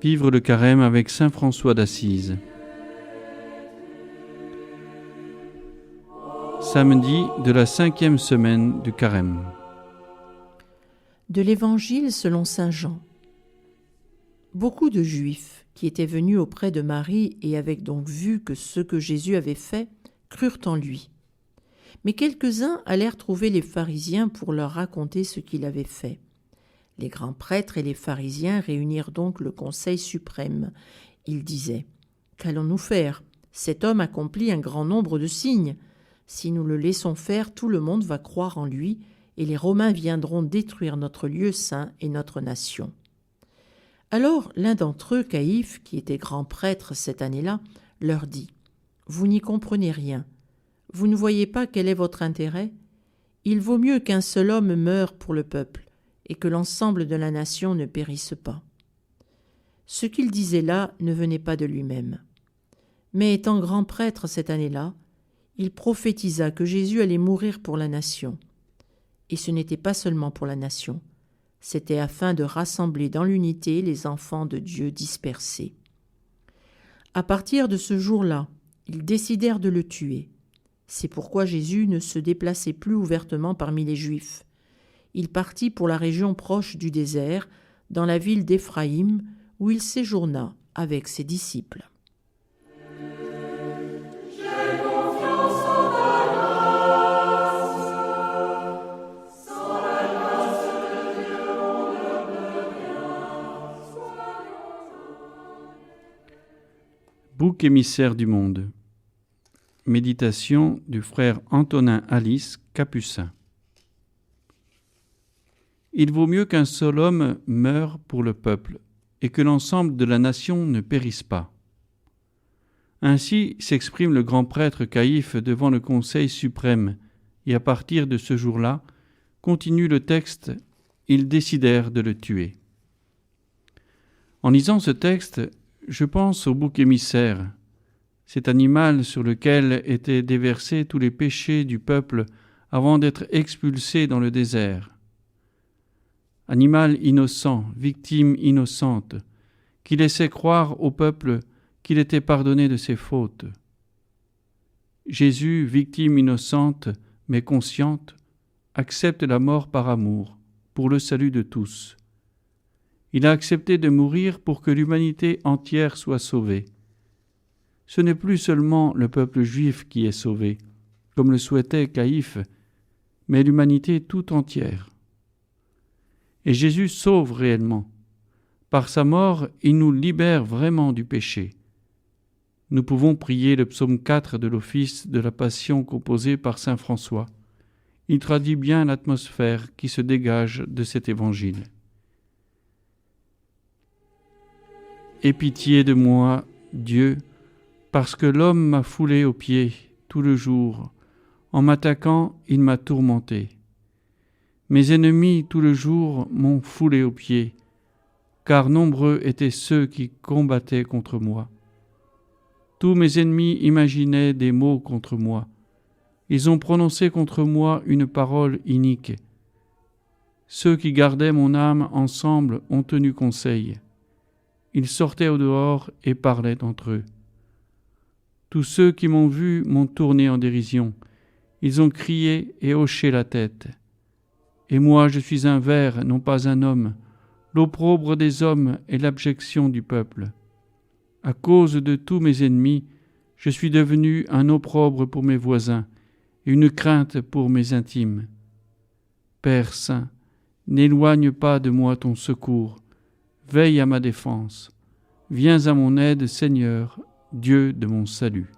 Vivre le carême avec saint François d'Assise. Samedi de la 5e semaine du carême. De l'Évangile selon saint Jean. Beaucoup de Juifs qui étaient venus auprès de Marie et avaient donc vu que ce que Jésus avait fait, crurent en lui. Mais quelques-uns allèrent trouver les pharisiens pour leur raconter ce qu'il avait fait. Les grands prêtres et les pharisiens réunirent donc le conseil suprême. Ils disaient : « Qu'allons-nous faire ? Cet homme accomplit un grand nombre de signes. Si nous le laissons faire, tout le monde va croire en lui, et les Romains viendront détruire notre lieu saint et notre nation. » Alors l'un d'entre eux, Caïphe, qui était grand prêtre cette année-là, leur dit : « Vous n'y comprenez rien. Vous ne voyez pas quel est votre intérêt ? Il vaut mieux qu'un seul homme meure pour le peuple, et que l'ensemble de la nation ne périsse pas. » Ce qu'il disait là ne venait pas de lui-même. Mais étant grand prêtre cette année-là, il prophétisa que Jésus allait mourir pour la nation. Et ce n'était pas seulement pour la nation, c'était afin de rassembler dans l'unité les enfants de Dieu dispersés. À partir de ce jour-là, ils décidèrent de le tuer. C'est pourquoi Jésus ne se déplaçait plus ouvertement parmi les Juifs. Il partit pour la région proche du désert, dans la ville d'Éphraïm, où il séjourna avec ses disciples. Bouc émissaire du monde. Méditation du frère Antonin Alice, capucin. Il vaut mieux qu'un seul homme meure pour le peuple et que l'ensemble de la nation ne périsse pas. Ainsi s'exprime le grand prêtre Caïphe devant le Conseil suprême, et à partir de ce jour-là, continue le texte, ils décidèrent de le tuer. En lisant ce texte, je pense au bouc émissaire, cet animal sur lequel étaient déversés tous les péchés du peuple avant d'être expulsé dans le désert. Animal innocent, victime innocente, qui laissait croire au peuple qu'il était pardonné de ses fautes. Jésus, victime innocente mais consciente, accepte la mort par amour, pour le salut de tous. Il a accepté de mourir pour que l'humanité entière soit sauvée. Ce n'est plus seulement le peuple juif qui est sauvé, comme le souhaitait Caïphe, mais l'humanité tout entière. Et Jésus sauve réellement. Par sa mort, il nous libère vraiment du péché. Nous pouvons prier le psaume 4 de l'office de la Passion composé par saint François. Il traduit bien l'atmosphère qui se dégage de cet évangile. Aie pitié de moi, Dieu, parce que l'homme m'a foulé aux pieds tout le jour. En m'attaquant, il m'a tourmenté. Mes ennemis tout le jour m'ont foulé aux pieds, car nombreux étaient ceux qui combattaient contre moi. Tous mes ennemis imaginaient des mots contre moi. Ils ont prononcé contre moi une parole inique. Ceux qui gardaient mon âme ensemble ont tenu conseil. Ils sortaient au dehors et parlaient entre eux. Tous ceux qui m'ont vu m'ont tourné en dérision. Ils ont crié et hoché la tête. Et moi, je suis un ver, non pas un homme, l'opprobre des hommes et l'abjection du peuple. À cause de tous mes ennemis, je suis devenu un opprobre pour mes voisins et une crainte pour mes intimes. Père saint, n'éloigne pas de moi ton secours. Veille à ma défense. Viens à mon aide, Seigneur, Dieu de mon salut.